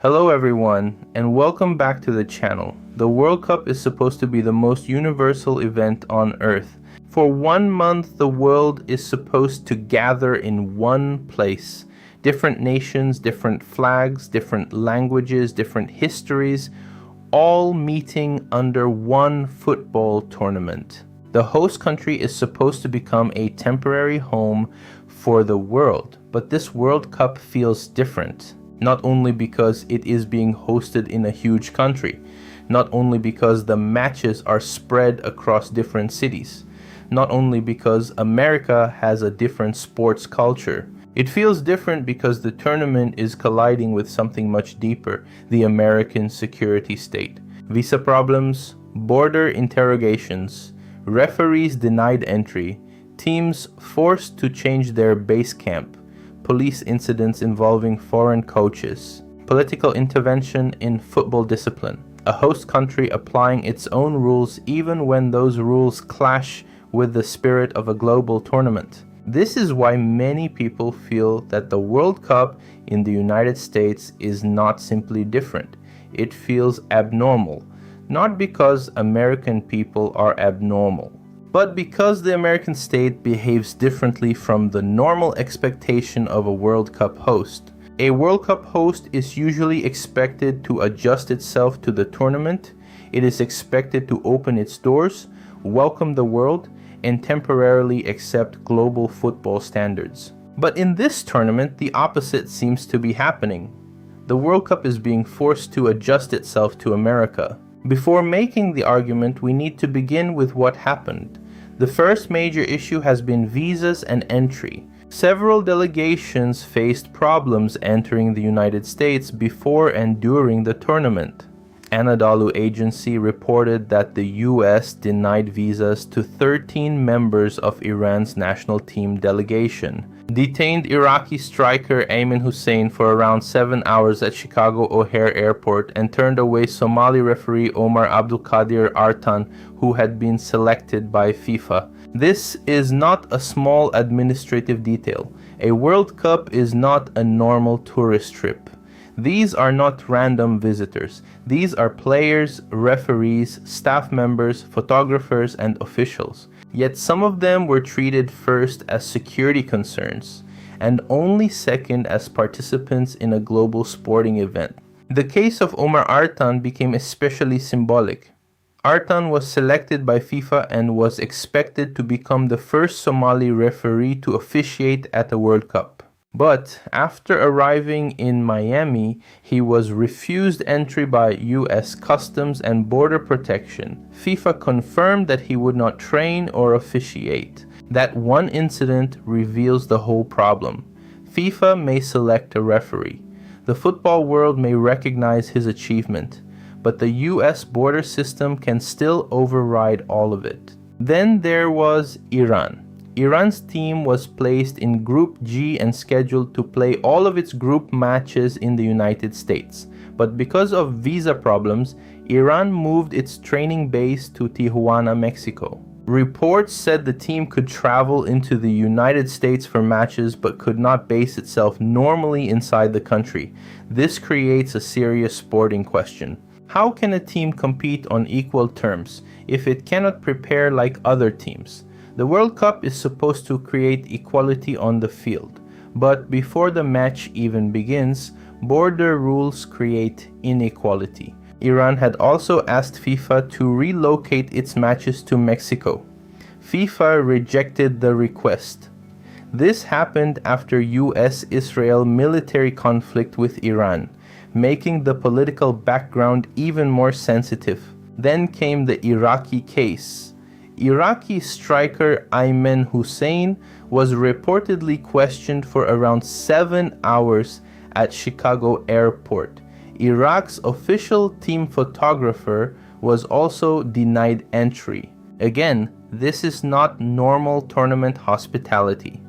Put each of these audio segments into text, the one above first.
Hello everyone, and welcome back to the channel. The World Cup is supposed to be the most universal event on Earth. For 1 month, the world is supposed to gather in one place. Different nations, different flags, different languages, different histories, all meeting under one football tournament. The host country is supposed to become a temporary home for the world, but this World Cup feels different. Not only because it is being hosted in a huge country, not only because the matches are spread across different cities, not only because America has a different sports culture. It feels different because the tournament is colliding with something much deeper, the American security state. Visa problems, border interrogations, referees denied entry, teams forced to change their base camp, police incidents involving foreign coaches, political intervention in football discipline, a host country applying its own rules even when those rules clash with the spirit of a global tournament. This is why many people feel that the World Cup in the United States is not simply different. It feels abnormal, not because American people are abnormal, but because the American state behaves differently from the normal expectation of a World Cup host. A World Cup host is usually expected to adjust itself to the tournament. It is expected to open its doors, welcome the world, and temporarily accept global football standards. But in this tournament, the opposite seems to be happening. The World Cup is being forced to adjust itself to America. Before making the argument, we need to begin with what happened. The first major issue has been visas and entry. Several delegations faced problems entering the United States before and during the tournament. Anadolu Agency reported that the US denied visas to 13 members of Iran's national team delegation, detained Iraqi striker Ayman Hussein for around 7 hours at Chicago O'Hare Airport, and turned away Somali referee Omar Abdulkadir Artan, who had been selected by FIFA. This is not a small administrative detail. A World Cup is not a normal tourist trip. These are not random visitors. These are players, referees, staff members, photographers, and officials. Yet some of them were treated first as security concerns, and only second as participants in a global sporting event. The case of Omar Artan became especially symbolic. Artan was selected by FIFA and was expected to become the first Somali referee to officiate at a World Cup. But after arriving in Miami, he was refused entry by US Customs and Border Protection. FIFA confirmed that he would not train or officiate. That one incident reveals the whole problem. FIFA may select a referee. The football world may recognize his achievement, but the US border system can still override all of it. Then there was Iran. Iran's team was placed in Group G and scheduled to play all of its group matches in the United States. But because of visa problems, Iran moved its training base to Tijuana, Mexico. Reports said the team could travel into the United States for matches but could not base itself normally inside the country. This creates a serious sporting question. How can a team compete on equal terms if it cannot prepare like other teams? The World Cup is supposed to create equality on the field, but before the match even begins, border rules create inequality. Iran had also asked FIFA to relocate its matches to Mexico. FIFA rejected the request. This happened after US-Israel military conflict with Iran, making the political background even more sensitive. Then came the Iraqi case. Iraqi striker Ayman Hussein was reportedly questioned for around 7 hours at Chicago Airport. Iraq's official team photographer was also denied entry. Again, this is not normal tournament hospitality.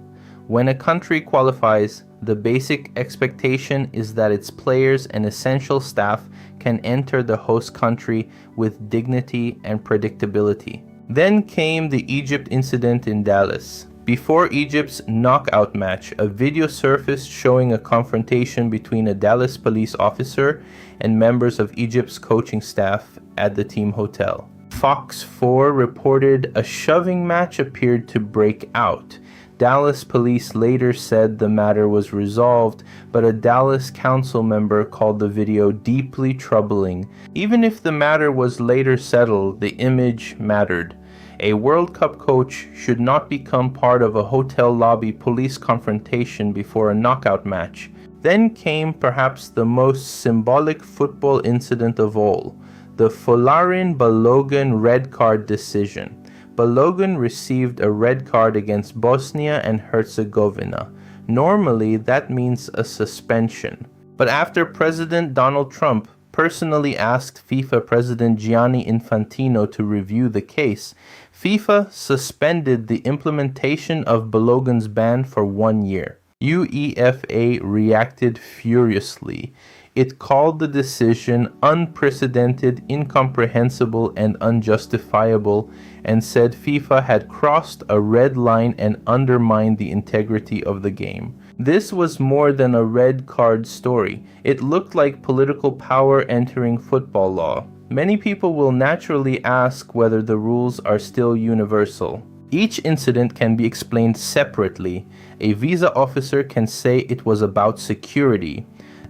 When a country qualifies, the basic expectation is that its players and essential staff can enter the host country with dignity and predictability. Then came the Egypt incident in Dallas. Before Egypt's knockout match, a video surfaced showing a confrontation between a Dallas police officer and members of Egypt's coaching staff at the team hotel. Fox 4 reported a shoving match appeared to break out. Dallas police later said the matter was resolved, but a Dallas council member called the video deeply troubling. Even if the matter was later settled, the image mattered. A World Cup coach should not become part of a hotel lobby police confrontation before a knockout match. Then came perhaps the most symbolic football incident of all, the Folarin Balogun red card decision. Balogun received a red card against Bosnia and Herzegovina. Normally, that means a suspension. But after President Donald Trump personally asked FIFA President Gianni Infantino to review the case, FIFA suspended the implementation of Balogun's ban for 1 year. UEFA reacted furiously. It called the decision unprecedented, incomprehensible, and unjustifiable, and said FIFA had crossed a red line and undermined the integrity of the game. This was more than a red card story. It looked like political power entering football law. Many people will naturally ask whether the rules are still universal. Each incident can be explained separately. A visa officer can say it was about security.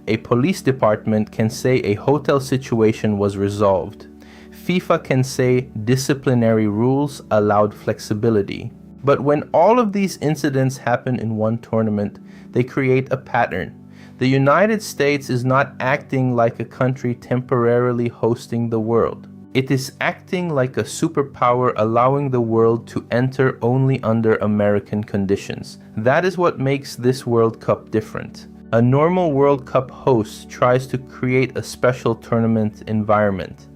A police department can say a hotel situation was resolved. FIFA can say disciplinary rules allowed flexibility. But when all of these incidents happen in one tournament, they create a pattern. The United States is not acting like a country temporarily hosting the world. It is acting like a superpower, allowing the world to enter only under American conditions. That is what makes this World Cup different. A normal World Cup host tries to create a special tournament environment.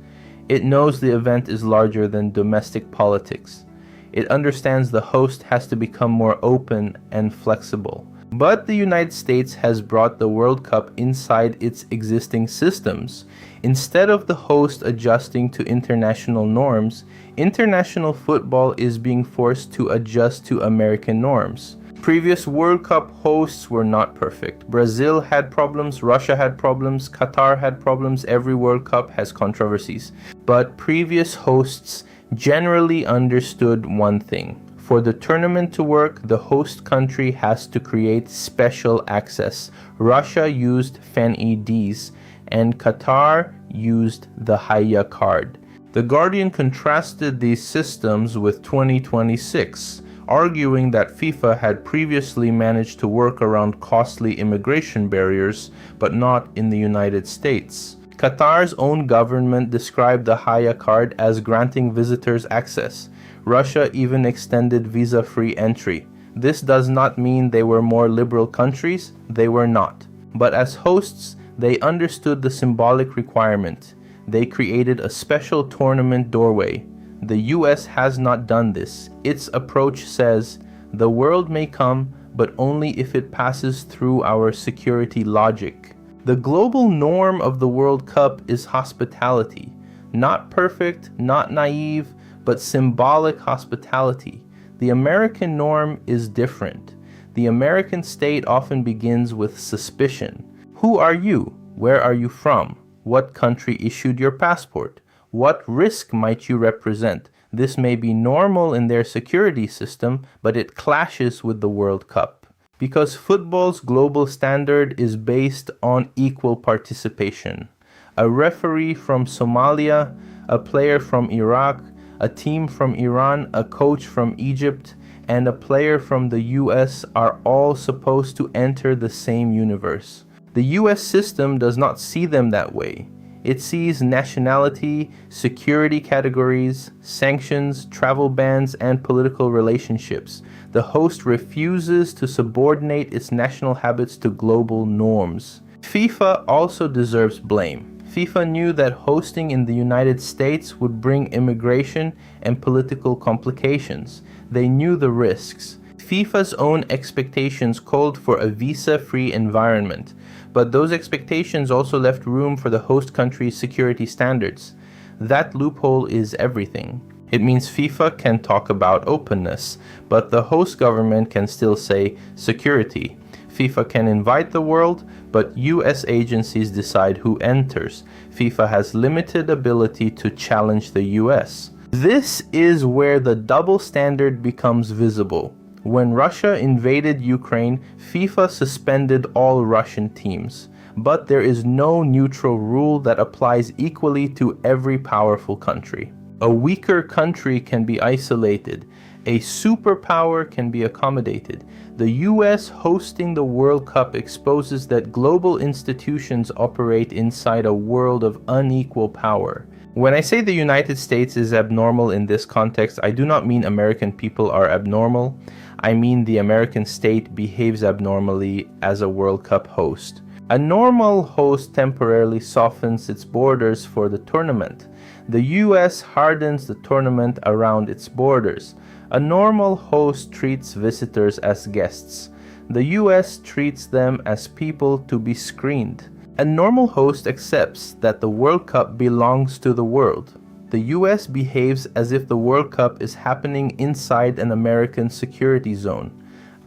It knows the event is larger than domestic politics. It understands the host has to become more open and flexible. But the United States has brought the World Cup inside its existing systems. Instead of the host adjusting to international norms, international football is being forced to adjust to American norms. Previous World Cup hosts were not perfect. Brazil had problems, Russia had problems, Qatar had problems, every World Cup has controversies. But previous hosts generally understood one thing. For the tournament to work, the host country has to create special access. Russia used FAN-EDs and Qatar used the Haya card. The Guardian contrasted these systems with 2026. Arguing that FIFA had previously managed to work around costly immigration barriers, but not in the United States. Qatar's own government described the Haya card as granting visitors access. Russia even extended visa-free entry. This does not mean they were more liberal countries, they were not. But as hosts, they understood the symbolic requirement. They created a special tournament doorway. The US has not done this. Its approach says, the world may come, but only if it passes through our security logic. The global norm of the World Cup is hospitality. Not perfect, not naive, but symbolic hospitality. The American norm is different. The American state often begins with suspicion. Who are you? Where are you from? What country issued your passport? What risk might you represent? This may be normal in their security system, but it clashes with the World Cup. Because football's global standard is based on equal participation. A referee from Somalia, a player from Iraq, a team from Iran, a coach from Egypt, and a player from the US are all supposed to enter the same universe. The US system does not see them that way. It sees nationality, security categories, sanctions, travel bans, and political relationships. The host refuses to subordinate its national habits to global norms. FIFA also deserves blame. FIFA knew that hosting in the United States would bring immigration and political complications. They knew the risks. FIFA's own expectations called for a visa-free environment, but those expectations also left room for the host country's security standards. That loophole is everything. It means FIFA can talk about openness, but the host government can still say security. FIFA can invite the world, but US agencies decide who enters. FIFA has limited ability to challenge the US. This is where the double standard becomes visible. When Russia invaded Ukraine, FIFA suspended all Russian teams. But there is no neutral rule that applies equally to every powerful country. A weaker country can be isolated. A superpower can be accommodated. The US hosting the World Cup exposes that global institutions operate inside a world of unequal power. When I say the United States is abnormal in this context, I do not mean American people are abnormal. I mean the American state behaves abnormally as a World Cup host. A normal host temporarily softens its borders for the tournament. The US hardens the tournament around its borders. A normal host treats visitors as guests. The US treats them as people to be screened. A normal host accepts that the World Cup belongs to the world. The US behaves as if the World Cup is happening inside an American security zone.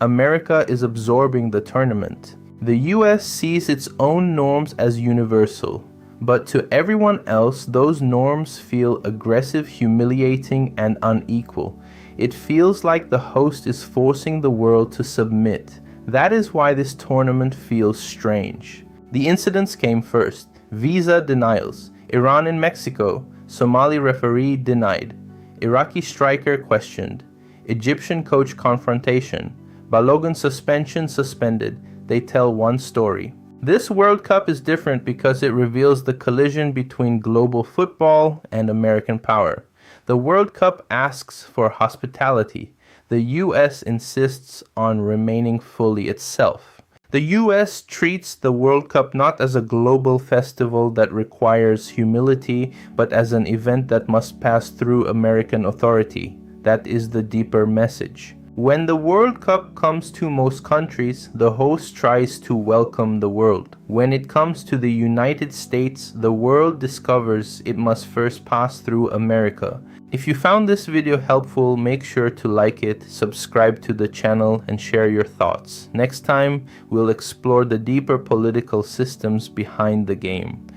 America is absorbing the tournament. The US sees its own norms as universal, but to everyone else, those norms feel aggressive, humiliating, and unequal. It feels like the host is forcing the world to submit. That is why this tournament feels strange. The incidents came first. Visa denials. Iran in Mexico. Somali referee denied. Iraqi striker questioned. Egyptian coach confrontation. Balogun suspension suspended. They tell one story. This World Cup is different because it reveals the collision between global football and American power. The World Cup asks for hospitality. The US insists on remaining fully itself. The US treats the World Cup not as a global festival that requires humility, but as an event that must pass through American authority. That is the deeper message. When the World Cup comes to most countries, the host tries to welcome the world. When it comes to the United States, the world discovers it must first pass through America. If you found this video helpful, make sure to like it, subscribe to the channel, and share your thoughts. Next time, we'll explore the deeper political systems behind the game.